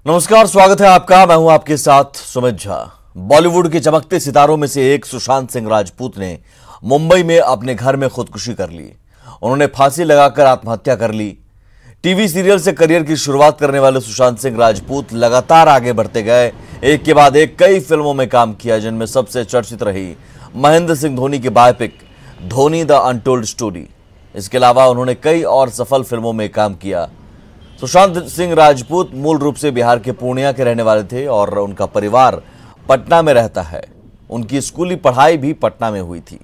नमस्कार, स्वागत है आपका। मैं हूं आपके साथ सुमित झा। बॉलीवुड के चमकते सितारों में से एक सुशांत सिंह राजपूत ने मुंबई में अपने घर में खुदकुशी कर ली। उन्होंने फांसी लगाकर आत्महत्या कर ली। टीवी सीरियल से करियर की शुरुआत करने वाले सुशांत सिंह राजपूत लगातार आगे बढ़ते गए। एक के बाद एक कई फिल्मों में काम किया, जिनमें सबसे चर्चित रही महेंद्र सिंह धोनी की biopic Dhoni the untold story. इसके अलावा उन्होंने कई और सफल फिल्मों में काम किया। सुशांत सिंह राजपूत मूल रूप से बिहार के पूर्णिया के रहने वाले थे और उनका परिवार पटना में रहता है। उनकी स्कूली पढ़ाई भी पटना में हुई थी।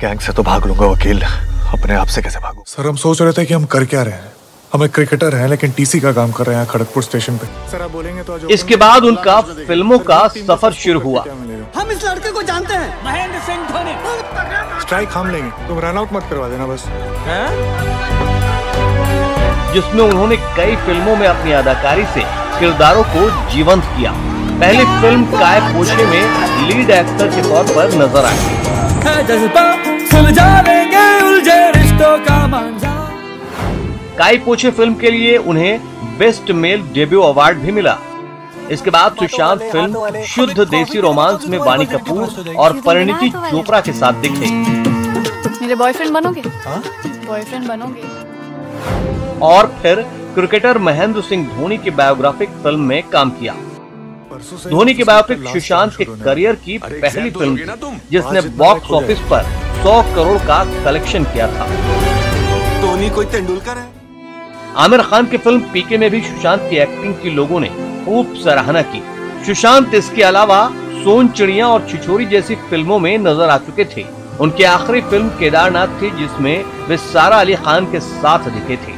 गैंग से तो भाग लूंगा वकील, अपने आप से कैसे भागूं? सर, हम सोच रहे थे कि हम कर क्या रहे हैं। हम एक क्रिकेटर हैं लेकिन टीसी का काम कर रहे हैं खड़गपुर स्टेशन पे। सर, आप बोलेंगे तो इसके बाद उनका फिल्मों का सफर शुरू हुआ। हम इस लड़के को जानते हैं, महेंद्र सिंह धोनी। स्ट्राइक हम लेंगे, तुम रन आउट मत करवा देना बस। जिसमें उन्होंने कई फिल्मों में अपनी अदाकारी से किरदारों को जीवंत किया। पहली फिल्म काय पोछे में लीड एक्टर के तौर पर नजर आए। काय पोछे फिल्म के लिए उन्हें बेस्ट मेल डेब्यू अवार्ड भी मिला। इसके बाद सुशांत फिल्म शुद्ध देसी रोमांस में वानी कपूर और परिणीति चोपड़ा के साथ दिखे। मेरे बॉयफ्रेंड बनोगे? बॉयफ्रेंड बनोगे? और फिर क्रिकेटर महेंद्र सिंह धोनी की बायोग्राफिक फिल्म में काम किया। धोनी की बायोपिक सुशांत के करियर की पहली फिल्म थी, जिसने बॉक्स ऑफिस पर 100 करोड़ का कलेक्शन किया था। धोनी कोई तेंदुलकर है? आमिर खान की फिल्म पीके में भी सुशांत की एक्टिंग की लोगों ने खूब सराहना की। सुशांत इसके अलावा सोन चिड़िया और छिछोरी जैसी फिल्मों में नजर आ चुके थे। उनकी आखिरी फिल्म केदारनाथ थी, जिसमें वे सारा अली खान के साथ दिखे थे।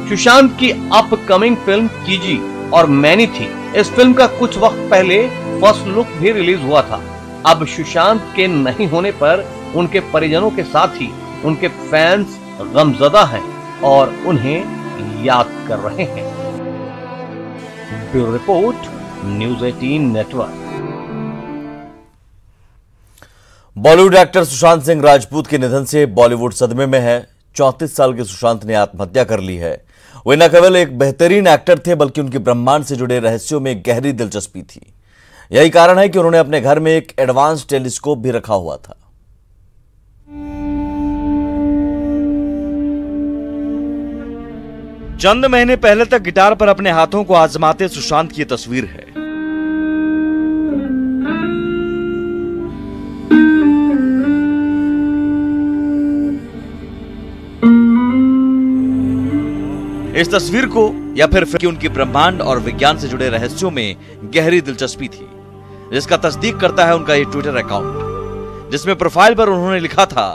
सुशांत की अपकमिंग फिल्म कीजी और मैनी थी। इस फिल्म का कुछ वक्त पहले फर्स्ट लुक भी रिलीज हुआ था। अब सुशांत के नहीं होने पर उनके परिजनों के साथ ही उनके फैंस गमजदा हैं और उन्हें याद कर रहे हैं। Bureau report, news 18 network. Bollywood actor Sushant Singh Rajput के निधन से बॉलीवुड सदमे में है। 34 साल के सुशांत ने आत्महत्या कर ली है। वे न केवल एक बेहतरीन एक्टर थे, बल्कि उनकी ब्रह्मांड से जुड़े रहस्यों में गहरी दिलचस्पी थी। यही कारण है कि उन्होंने अपने घर में एक एडवांस टेलीस्कोप भी रखा हुआ था। चंद महीने पहले तक गिटार पर अपने हाथों को आजमाते सुशांत की तस्वीर है। इस तस्वीर को या फिर कि उनकी ब्रह्मांड और विज्ञान से जुड़े रहस्यों में गहरी दिलचस्पी थी, जिसका तस्दीक करता है उनका ये ट्विटर अकाउंट, जिसमें प्रोफाइल पर उन्होंने लिखा था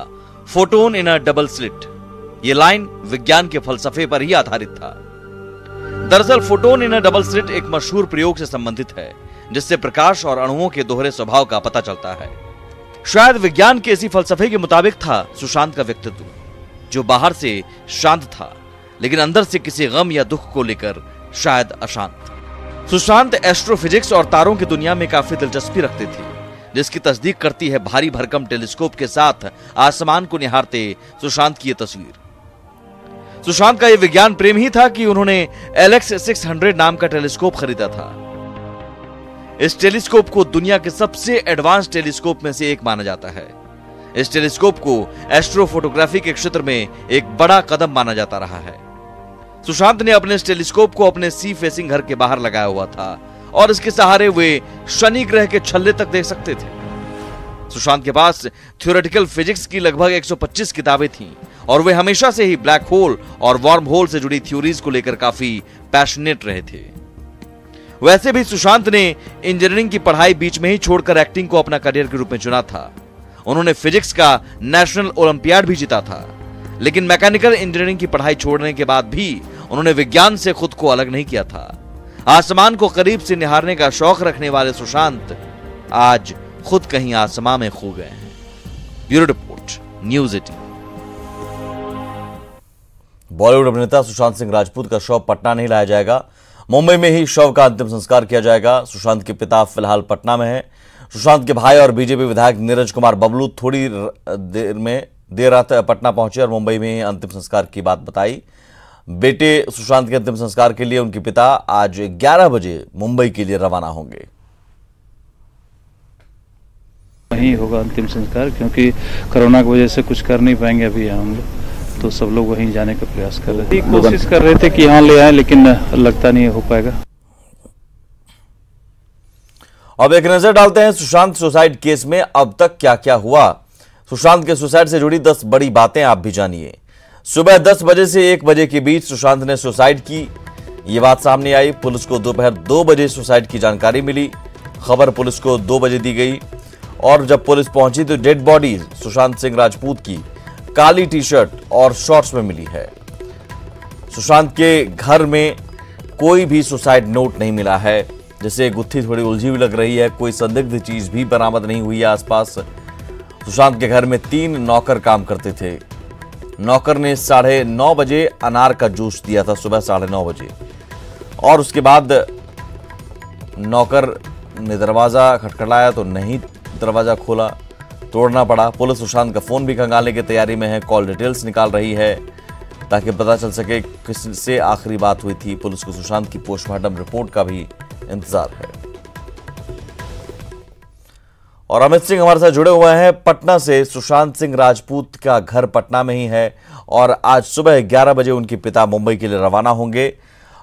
photon in a double slit. ये लाइन विज्ञान के फलसफे पर ही आधारित था। दरअसल photon in a double slit एक मशहूर प्रयोग से संबंधित है, जिससे प्रकाश और अणुओं के दोहरे स्वभाव का पता चलता है। शायद विज्ञान के इसी फलसफे के मुताबिक था सुशांत का व्यक्तित्व, जो बाहर से शांत था लेकिन अंदर से किसी गम या दुख को लेकर शायद अशांत। सुशांत एस्ट्रोफिजिक्स और तारों की दुनिया में काफी दिलचस्पी रखते थे, जिसकी तस्दीक करती है भारी भरकम टेलीस्कोप के साथ आसमान को निहारते सुशांत की यह तस्वीर। सुशांत का यह विज्ञान प्रेम ही था कि उन्होंने LX 600 नाम का टेलीस्कोप खरीदा था। इस टेलीस्कोप को दुनिया के सबसे एडवांस टेलीस्कोप में से एक माना जाता है। इस टेलीस्कोप को एस्ट्रोफोटोग्राफी के क्षेत्र में एक बड़ा कदम माना जाता रहा है। सुशांत ने अपने इस टेलीस्कोप को अपने सी फेसिंग घर के बाहर लगाया हुआ था और इसके सहारे वे शनि ग्रह के छल्ले तक देख सकते थे। सुशांत के पास थ्योरेटिकल फिजिक्स की लगभग 125 किताबें थीं और वे हमेशा से ही ब्लैक होल और वार्म होल से जुड़ी थ्योरीज को लेकर काफी पैशनेट रहे थे। वैसे भी सुशांत ने इंजीनियरिंग की पढ़ाई बीच में ही छोड़कर एक्टिंग को अपना करियर के रूप में चुना था। उन्होंने फिजिक्स का नेशनल ओलंपियाड भी जीता था, लेकिन मैकेनिकल इंजीनियरिंग की पढ़ाई छोड़ने के बाद भी उन्होंने विज्ञान से खुद को अलग नहीं किया था। आसमान को करीब से निहारने का शौक रखने वाले सुशांत आज खुद कहीं आसमां में खो गए हैं। Bureau report, news 18। बॉलीवुड अभिनेता सुशांत सिंह राजपूत का शव पटना नहीं लाया जाएगा। मुंबई में ही शव का अंतिम संस्कार किया जाएगा। सुशांत के पिता फिलहाल पटना में है। सुशांत के भाई और बीजेपी विधायक नीरज कुमार बबलू थोड़ी देर में देर रात पटना पहुंचे और मुंबई में अंतिम संस्कार की बात बताई। बेटे सुशांत के अंतिम संस्कार के लिए उनके पिता आज 11 बजे मुंबई के लिए रवाना होंगे। वहीं होगा अंतिम संस्कार, क्योंकि कोरोना की वजह से कुछ कर नहीं पाएंगे अभी हम लोग, तो सब लोग वहीं जाने का प्रयास कर रहे थे। कोशिश कर रहे थे कि यहाँ ले आए, लेकिन लगता नहीं हो पाएगा। अब एक नजर डालते हैं सुशांत सुसाइड केस में अब तक क्या क्या हुआ। सुशांत के सुसाइड से जुड़ी 10 बड़ी बातें आप भी जानिए। सुबह 10 बजे से 1 बजे के बीच सुशांत ने सुसाइड की, ये बात सामने आई। पुलिस को दोपहर 2 बजे सुसाइड की जानकारी मिली। खबर पुलिस को 2 बजे दी गई और जब पुलिस पहुंची तो डेड बॉडी सुशांत सिंह राजपूत की काली टी शर्ट और शॉर्ट्स में मिली है। सुशांत के घर में कोई भी सुसाइड नोट नहीं मिला है, जिससे गुत्थी थोड़ी उलझी हुई लग रही है। कोई संदिग्ध चीज भी बरामद नहीं हुई है आसपास। सुशांत के घर में 3 नौकर काम करते थे। नौकर ने 9:30 बजे अनार का जूस दिया था, सुबह 9:30 बजे, और उसके बाद नौकर ने दरवाजा खटखटाया तो नहीं दरवाजा खोला, तोड़ना पड़ा। पुलिस सुशांत का फोन भी खंगालने की तैयारी में है, कॉल डिटेल्स निकाल रही है ताकि पता चल सके किससे आखिरी बात हुई थी। पुलिस को सुशांत की पोस्टमार्टम रिपोर्ट का भी इंतजार है। और अमित सिंह हमारे साथ जुड़े हुए हैं पटना से। सुशांत सिंह राजपूत का घर पटना में ही है और आज सुबह 11 बजे उनके पिता मुंबई के लिए रवाना होंगे।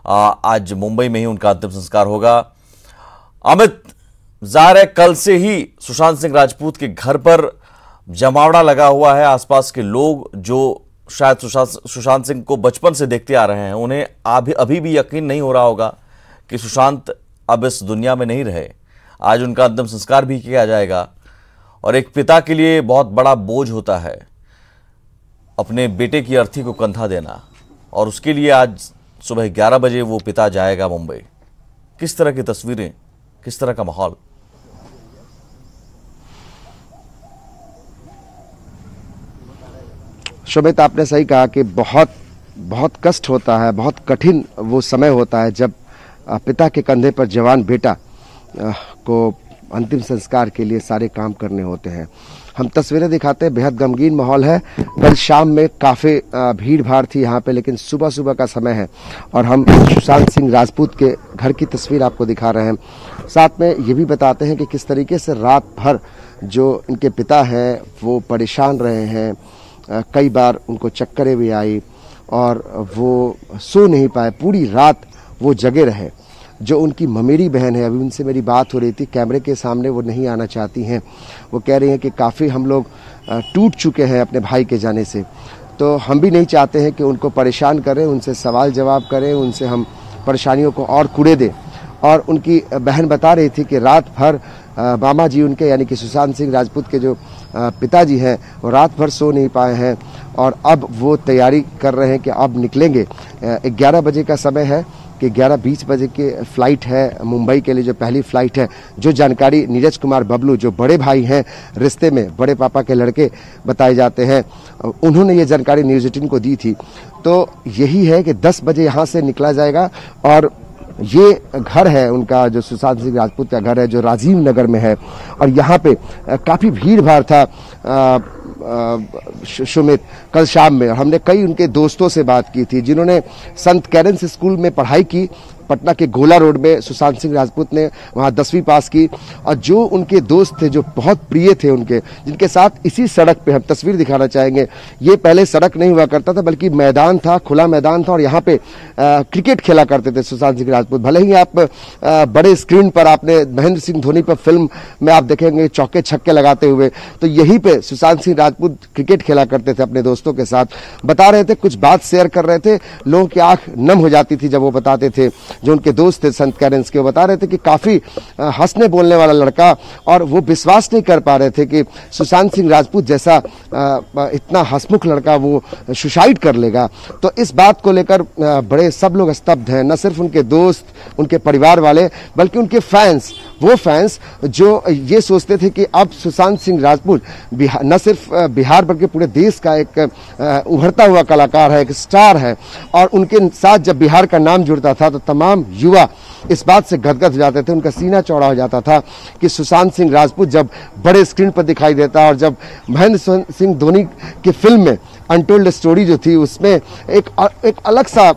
आज मुंबई में ही उनका अंतिम संस्कार होगा। अमित, जाहिर है कल से ही सुशांत सिंह राजपूत के घर पर जमावड़ा लगा हुआ है। आसपास के लोग जो शायद सुशांत सिंह को बचपन से देखते आ रहे हैं, उन्हें अभी भी यकीन नहीं हो रहा होगा कि सुशांत अब इस दुनिया में नहीं रहे। आज उनका अंतिम संस्कार भी किया जाएगा और एक पिता के लिए बहुत बड़ा बोझ होता है अपने बेटे की अर्थी को कंधा देना, और उसके लिए आज सुबह 11 बजे वो पिता जाएगा मुंबई। किस तरह की तस्वीरें, किस तरह का माहौल? शोभित, आपने सही कहा कि बहुत कष्ट होता है, बहुत कठिन वो समय होता है जब पिता के कंधे पर जवान बेटा को अंतिम संस्कार के लिए सारे काम करने होते हैं। हम तस्वीरें दिखाते हैं, बेहद गमगीन माहौल है। कल शाम में काफ़ी भीड़ भाड़ थी यहाँ पे, लेकिन सुबह सुबह का समय है और हम सुशांत सिंह राजपूत के घर की तस्वीर आपको दिखा रहे हैं। साथ में ये भी बताते हैं कि किस तरीके से रात भर जो इनके पिता हैं वो परेशान रहे हैं। कई बार उनको चक्करें भी आई और वो सो नहीं पाए, पूरी रात वो जगे रहे। जो उनकी ममेरी बहन है, अभी उनसे मेरी बात हो रही थी, कैमरे के सामने वो नहीं आना चाहती हैं। वो कह रही हैं कि काफ़ी हम लोग टूट चुके हैं अपने भाई के जाने से, तो हम भी नहीं चाहते हैं कि उनको परेशान करें, उनसे सवाल जवाब करें, उनसे हम परेशानियों को और कुड़े दें। और उनकी बहन बता रही थी कि रात भर मामा जी उनके, यानी कि सुशांत सिंह राजपूत के जो पिताजी हैं, वो रात भर सो नहीं पाए हैं और अब वो तैयारी कर रहे हैं कि अब निकलेंगे। 11 बजे का समय है कि 11:20 बजे की फ़्लाइट है मुंबई के लिए, जो पहली फ़्लाइट है। जो जानकारी नीरज कुमार बबलू, जो बड़े भाई हैं रिश्ते में, बड़े पापा के लड़के बताए जाते हैं, उन्होंने ये जानकारी न्यूज़ 18 को दी थी। तो यही है कि 10 बजे यहाँ से निकला जाएगा और ये घर है उनका, जो सुशांत सिंह राजपूत का घर है, जो राजीव नगर में है। और यहाँ पे काफ़ी भीड़ भाड़ था सुमित कल शाम में। हमने कई उनके दोस्तों से बात की थी जिन्होंने संत कैरेंस स्कूल में पढ़ाई की, पटना के गोला रोड में सुशांत सिंह राजपूत ने वहाँ 10वीं पास की। और जो उनके दोस्त थे, जो बहुत प्रिय थे उनके, जिनके साथ इसी सड़क पे हम तस्वीर दिखाना चाहेंगे। ये पहले सड़क नहीं हुआ करता था, बल्कि मैदान था, खुला मैदान था, और यहाँ पे क्रिकेट खेला करते थे सुशांत सिंह राजपूत। भले ही आप बड़े स्क्रीन पर आपने महेंद्र सिंह धोनी पर फिल्म में आप देखेंगे चौके छक्के लगाते हुए, तो यहीं पे सुशांत सिंह राजपूत क्रिकेट खेला करते थे अपने दोस्तों के साथ। बता रहे थे, कुछ बात शेयर कर रहे थे, लोगों की आंख नम हो जाती थी जब वो बताते थे। जो उनके दोस्त थे संत कैरेंस के, वो बता रहे थे कि काफी हंसने बोलने वाला लड़का, और वो विश्वास नहीं कर पा रहे थे कि सुशांत सिंह राजपूत जैसा इतना हंसमुख लड़का वो सुसाइड कर लेगा। तो इस बात को लेकर बड़े सब लोग स्तब्ध हैं, न सिर्फ उनके दोस्त, उनके परिवार वाले, बल्कि उनके फैंस, वो फैंस जो ये सोचते थे कि अब सुशांत सिंह राजपूत न सिर्फ बिहार बल्कि पूरे देश का एक उभरता हुआ कलाकार है, एक स्टार है। और उनके साथ जब बिहार का नाम जुड़ता था तो तमाम तमाम युवा इस बात से गदगद हो जाते थे, उनका सीना चौड़ा हो जाता था कि सुशांत सिंह राजपूत जब बड़े स्क्रीन पर दिखाई देता, और जब महेंद्र सिंह धोनी की फिल्म में अनटोल्ड स्टोरी जो थी उसमें एक अलग सा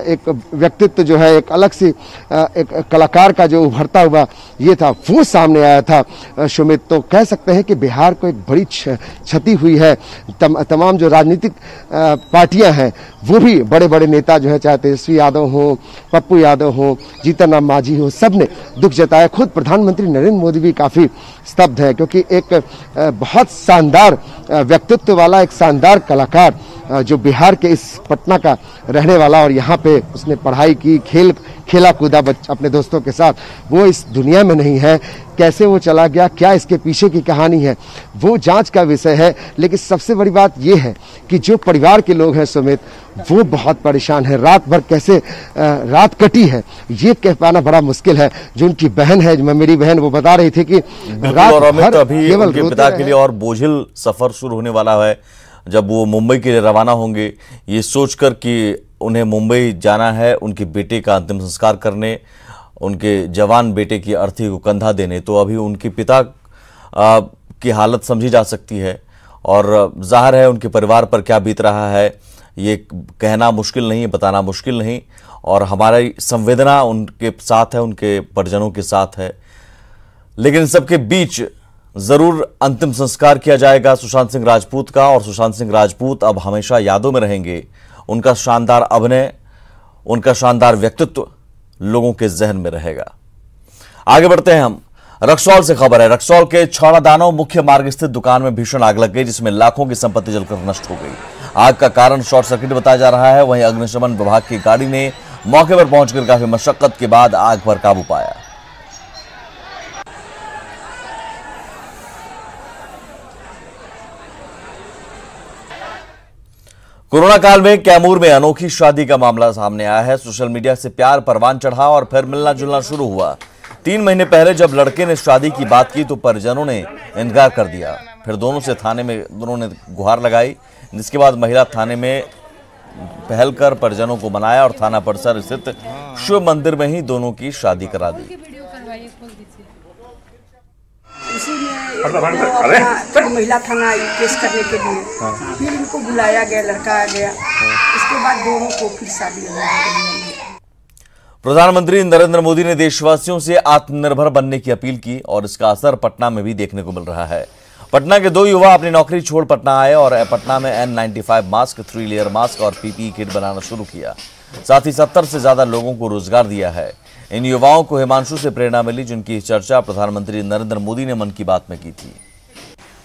एक व्यक्तित्व जो है, एक अलग सी एक कलाकार का जो उभरता हुआ ये था, वो सामने आया था सुमित। तो कह सकते हैं कि बिहार को एक बड़ी क्षति हुई है। तमाम जो राजनीतिक पार्टियां हैं वो भी बड़े बड़े नेता जो है, चाहे तेजस्वी यादव हो, पप्पू यादव हो, जीतन राम मांझी हो, सब ने दुख जताया। खुद प्रधानमंत्री नरेंद्र मोदी भी काफी स्तब्ध है, क्योंकि एक बहुत शानदार व्यक्तित्व वाला, एक शानदार कलाकार जो बिहार के इस पटना का रहने वाला, और यहाँ पे उसने पढ़ाई की, खेला कूदा अपने दोस्तों के साथ, वो इस दुनिया में नहीं है। कैसे वो चला गया, क्या इसके पीछे की कहानी है, वो जांच का विषय है। लेकिन सबसे बड़ी बात ये है कि जो परिवार के लोग हैं सुमित, वो बहुत परेशान है। रात भर कैसे रात कटी है ये कह पाना बड़ा मुश्किल है। जो उनकी बहन है, मेरी बहन, वो बता रही थी कि रात भर अभी उनके पिता के लिए और बोझिल सफर शुरू होने वाला है जब वो मुंबई के लिए रवाना होंगे, ये सोचकर कि उन्हें मुंबई जाना है उनके बेटे का अंतिम संस्कार करने, उनके जवान बेटे की अर्थी को कंधा देने। तो अभी उनके पिता की हालत समझी जा सकती है, और जाहिर है उनके परिवार पर क्या बीत रहा है ये कहना मुश्किल नहीं, बताना मुश्किल नहीं, और हमारी संवेदना उनके साथ है, उनके परिजनों के साथ है। लेकिन इन सबके बीच जरूर अंतिम संस्कार किया जाएगा सुशांत सिंह राजपूत का, और सुशांत सिंह राजपूत अब हमेशा यादों में रहेंगे। उनका शानदार अभिनय, उनका शानदार व्यक्तित्व लोगों के जहन में रहेगा। आगे बढ़ते हैं हम। रक्सौल से खबर है, रक्सौल के छौड़ादानो मुख्य मार्ग स्थित दुकान में भीषण आग लग गई, जिसमें लाखों की संपत्ति जलकर नष्ट हो गई। आग का कारण शॉर्ट सर्किट बताया जा रहा है। वहीं अग्निशमन विभाग की गाड़ी ने मौके पर पहुंचकर काफी मशक्कत के बाद आग पर काबू पाया। कोरोना काल में कैमूर में अनोखी शादी का मामला सामने आया है। सोशल मीडिया से प्यार परवान चढ़ा और फिर मिलना जुलना शुरू हुआ। 3 महीने पहले जब लड़के ने शादी की बात की तो परिजनों ने इनकार कर दिया। फिर दोनों ने गुहार लगाई, जिसके बाद महिला थाने में पहल कर परिजनों को मनाया और थाना परिसर स्थित शिव मंदिर में ही दोनों की शादी करा दी। उसी में महिला थाना केस करने के लिए फिर इनको बुलाया गया, लड़का आ गया, इसके बाद दोनों को फिर शादी हो। प्रधानमंत्री नरेंद्र मोदी ने देशवासियों से आत्मनिर्भर बनने की अपील की और इसका असर पटना में भी देखने को मिल रहा है। पटना के 2 युवा अपनी नौकरी छोड़ पटना आए और पटना में N95 मास्क, 3 लेयर मास्क और PPE किट बनाना शुरू किया। साथ ही 70 से ज्यादा लोगों को रोजगार दिया है। इन युवाओं को हिमांशु से प्रेरणा मिली, जिनकी चर्चा प्रधानमंत्री नरेंद्र मोदी ने मन की बात में की थी।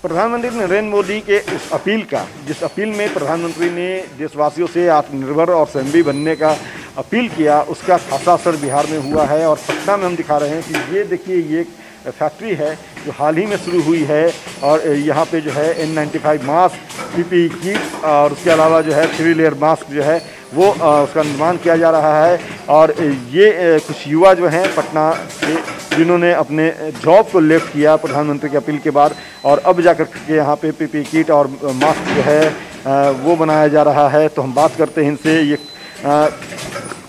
प्रधानमंत्री नरेंद्र मोदी के इस अपील का, जिस अपील में प्रधानमंत्री ने देशवासियों से आत्मनिर्भर और स्वावलंबी बनने का अपील किया, उसका खासा असर बिहार में हुआ है। और पटना में हम दिखा रहे हैं कि ये देखिए, ये एक फैक्ट्री है जो हाल ही में शुरू हुई है और यहाँ पे जो है N95 मास्क, PPE किट और उसके अलावा जो है 3 लेयर मास्क जो है वो उसका निर्माण किया जा रहा है। और ये कुछ युवा जो हैं पटना के, जिन्होंने अपने जॉब को लेफ्ट किया प्रधानमंत्री की अपील के बाद, और अब जाकर के यहाँ पे PPE किट और मास्क जो है वो बनाया जा रहा है। तो हम बात करते हैं इनसे। ये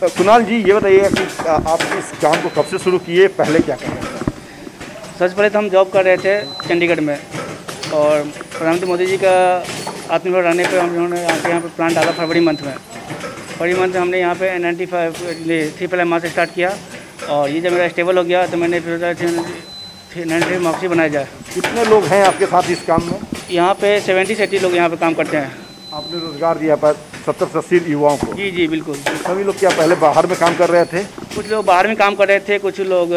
कुणाल जी, ये बताइए कि आप इस काम को कब से शुरू किए, पहले क्या कर रहे थे? सबसे पहले तो हम जॉब कर रहे थे चंडीगढ़ में, और प्रधानमंत्री मोदी जी का आत्मनिर्भर रहने पर हम लोगों ने यहाँ पे प्लान डाला फरवरी मंथ में हमने यहाँ पे N95 3 लेयर मास्क स्टार्ट किया। और ये जब मेरा स्टेबल हो गया तो मैंने फिर 95 मास्क ही बनाया जाए। कितने लोग हैं आपके साथ इस काम में? यहाँ पे 70 से 80 लोग यहाँ पे काम करते हैं। आपने रोजगार दिया पर 70 से 80 युवाओं को? जी जी बिल्कुल। सभी लोग क्या पहले बाहर में काम कर रहे थे? कुछ लोग बाहर में काम कर रहे थे, कुछ लोग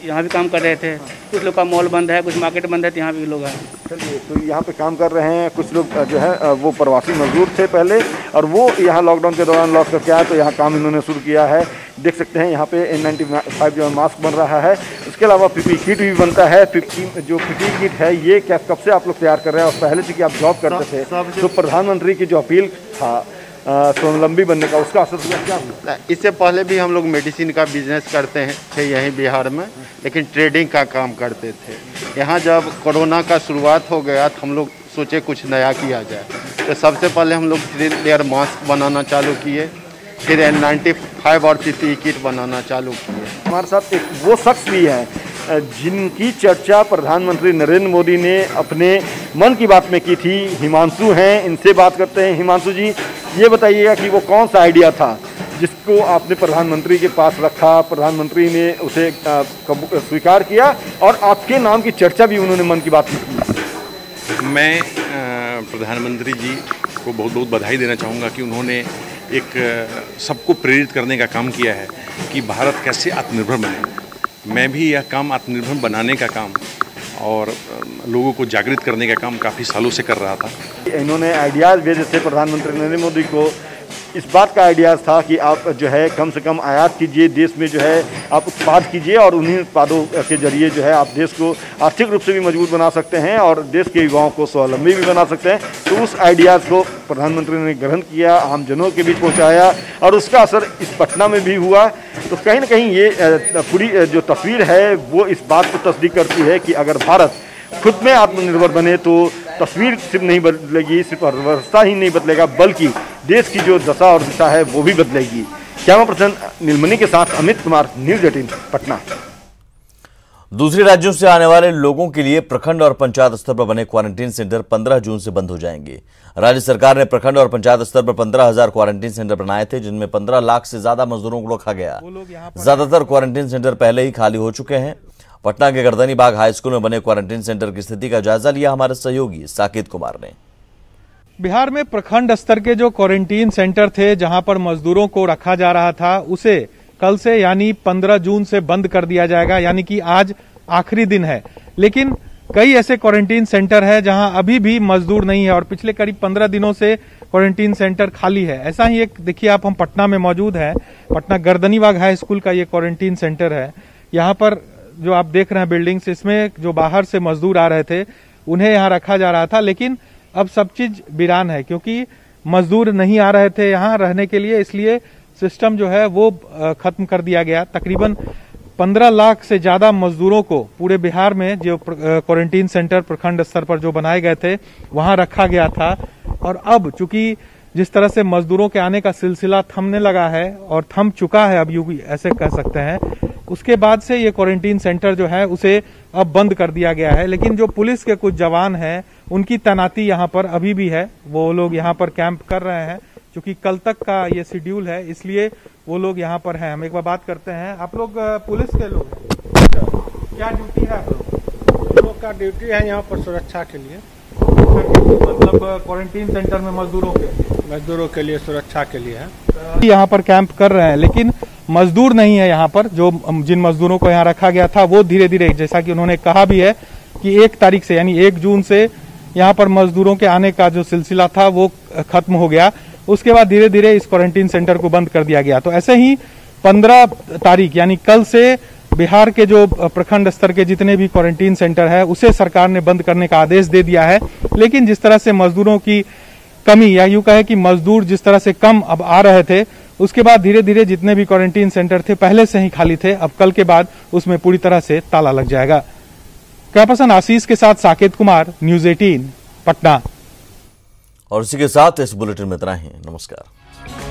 यहाँ भी काम कर रहे थे, कुछ लोग का मॉल बंद है, कुछ मार्केट बंद है, तो यहाँ भी लोग हैं। चलिए, तो यहाँ पे काम कर रहे हैं। कुछ लोग जो है वो प्रवासी मजदूर थे पहले, और वो यहाँ लॉकडाउन के दौरान लौट करके आए, तो यहाँ काम इन्होंने शुरू किया है। देख सकते हैं यहाँ पे N95 जो मास्क बन रहा है, उसके अलावा PPE किट भी बनता है। जो PPE किट है ये क्या कब से आप लोग तैयार कर रहे हैं, और पहले से कि आप जॉब करते थे तो प्रधानमंत्री की जो अपील था स्वावलंबी बनने का, उसका असर क्या हुआ? इससे पहले भी हम लोग मेडिसिन का बिजनेस करते थे यहीं बिहार में, लेकिन ट्रेडिंग का काम करते थे। यहाँ जब कोरोना का शुरुआत हो गया तो हम लोग सोचे कुछ नया किया जाए, तो सबसे पहले हम लोग 3 लेयर मास्क बनाना चालू किए। फिर N95 और PPE किट बनाना चालू किए। हमारे साथ एक वो शख्स भी है जिनकी चर्चा प्रधानमंत्री नरेंद्र मोदी ने अपने मन की बात में की थी। हिमांशु हैं, इनसे बात करते हैं। हिमांशु जी, ये बताइएगा कि वो कौन सा आइडिया था जिसको आपने प्रधानमंत्री के पास रखा, प्रधानमंत्री ने उसे स्वीकार किया और आपके नाम की चर्चा भी उन्होंने मन की बात में की। मैं प्रधानमंत्री जी को बहुत बहुत बधाई देना चाहूँगा कि उन्होंने एक सबको प्रेरित करने का काम किया है कि भारत कैसे आत्मनिर्भर बने। मैं भी यह काम आत्मनिर्भर बनाने का काम और लोगों को जागृत करने का काम काफ़ी सालों से कर रहा था। इन्होंने आइडियाज़ भेजे थे प्रधानमंत्री नरेंद्र मोदी को। इस बात का आइडियाज़ था कि आप जो है कम से कम आयात कीजिए, देश में जो है आप उत्पाद कीजिए और उन्हीं उत्पादों के जरिए जो है आप देश को आर्थिक रूप से भी मजबूत बना सकते हैं और देश के युवाओं को स्वावलंबी भी बना सकते हैं। तो उस आइडियाज़ को प्रधानमंत्री ने ग्रहण किया, आम जनों के बीच पहुँचाया और उसका असर इस पटना में भी हुआ। तो कहीं ना कहीं ये पूरी जो तस्वीर है वो इस बात को तस्दीक करती है कि अगर भारत खुद में आत्मनिर्भर बने तो तस्वीर सिर्फ नहीं बदलेगी, सिर्फ अर्थव्यवस्था ही नहीं बदलेगा बल्कि देश की जो दशा और दिशा है वो भी बदलेगी। कैमरा पर्सन नीलमणि के साथ अमित कुमार, न्यूज़ 18 पटना। दूसरे राज्यों से आने वाले लोगों के लिए प्रखंड और पंचायत स्तर पर बने क्वारंटीन सेंटर 15 जून से बंद हो जाएंगे। राज्य सरकार ने प्रखंड और पंचायत स्तर पर 15,000 क्वारंटीन सेंटर बनाए थे, जिनमें 15 लाख से ज्यादा मजदूरों को रखा गया। ज्यादातर क्वारंटीन सेंटर पहले ही खाली हो चुके हैं। पटना के गर्दनी बाग हाई स्कूल में बने क्वारंटीन सेंटर की स्थिति का जायजा लिया हमारे सहयोगी साकेत कुमार ने। बिहार में प्रखंड स्तर के जो क्वारंटीन सेंटर थे जहां पर मजदूरों को रखा जा रहा था, उसे कल से यानी 15 जून से बंद कर दिया जाएगा, यानी कि आज आखिरी दिन है। लेकिन कई ऐसे क्वारंटीन सेंटर है जहां अभी भी मजदूर नहीं है और पिछले करीब 15 दिनों से क्वारंटीन सेंटर खाली है। ऐसा ही एक देखिए आप, हम पटना में मौजूद हैं। पटना गर्दनी बाग हाई स्कूल का ये क्वारंटीन सेंटर है। यहाँ पर जो आप देख रहे हैं बिल्डिंग्स, इसमें जो बाहर से मजदूर आ रहे थे उन्हें यहाँ रखा जा रहा था, लेकिन अब सब चीज वीरान है क्योंकि मजदूर नहीं आ रहे थे यहाँ रहने के लिए, इसलिए सिस्टम जो है वो खत्म कर दिया गया। तकरीबन 15 लाख से ज्यादा मजदूरों को पूरे बिहार में जो क्वारंटीन सेंटर प्रखंड स्तर पर जो बनाए गए थे वहां रखा गया था। और अब चूंकि जिस तरह से मजदूरों के आने का सिलसिला थमने लगा है और थम चुका है, अब यूं भी ऐसे कह सकते हैं, उसके बाद से ये क्वारंटीन सेंटर जो है उसे अब बंद कर दिया गया है। लेकिन जो पुलिस के कुछ जवान हैं उनकी तैनाती यहाँ पर अभी भी है, वो लोग यहाँ पर कैंप कर रहे हैं। क्योंकि कल तक का ये शेड्यूल है, इसलिए वो लोग यहाँ पर हैं। हम एक बार बात करते हैं। आप लोग पुलिस के लोग हैं, क्या ड्यूटी है आप लोग का? ड्यूटी है यहाँ पर सुरक्षा के लिए, मतलब क्वारंटीन सेंटर में मजदूरों के लिए सुरक्षा के लिए है। यहाँ पर कैंप कर रहे हैं, लेकिन मजदूर नहीं है यहाँ पर। जो जिन मजदूरों को यहाँ रखा गया था वो धीरे धीरे, जैसा कि उन्होंने कहा भी है कि 1 तारीख से यानी 1 जून से यहाँ पर मजदूरों के आने का जो सिलसिला था वो खत्म हो गया। उसके बाद धीरे धीरे इस क्वारंटीन सेंटर को बंद कर दिया गया। तो ऐसे ही 15 तारीख यानी कल से बिहार के जो प्रखंड स्तर के जितने भी क्वारंटीन सेंटर है उसे सरकार ने बंद करने का आदेश दे दिया है। लेकिन जिस तरह से मजदूरों की कमी, या यूं कहे कि मजदूर जिस तरह से कम अब आ रहे थे, उसके बाद धीरे धीरे जितने भी क्वारंटीन सेंटर थे पहले से ही खाली थे, अब कल के बाद उसमें पूरी तरह से ताला लग जाएगा। कैमरा पर्सन आशीष के साथ साकेत कुमार, न्यूज़ 18 पटना। और इसी के साथ इस बुलेटिन में इतना ही। नमस्कार।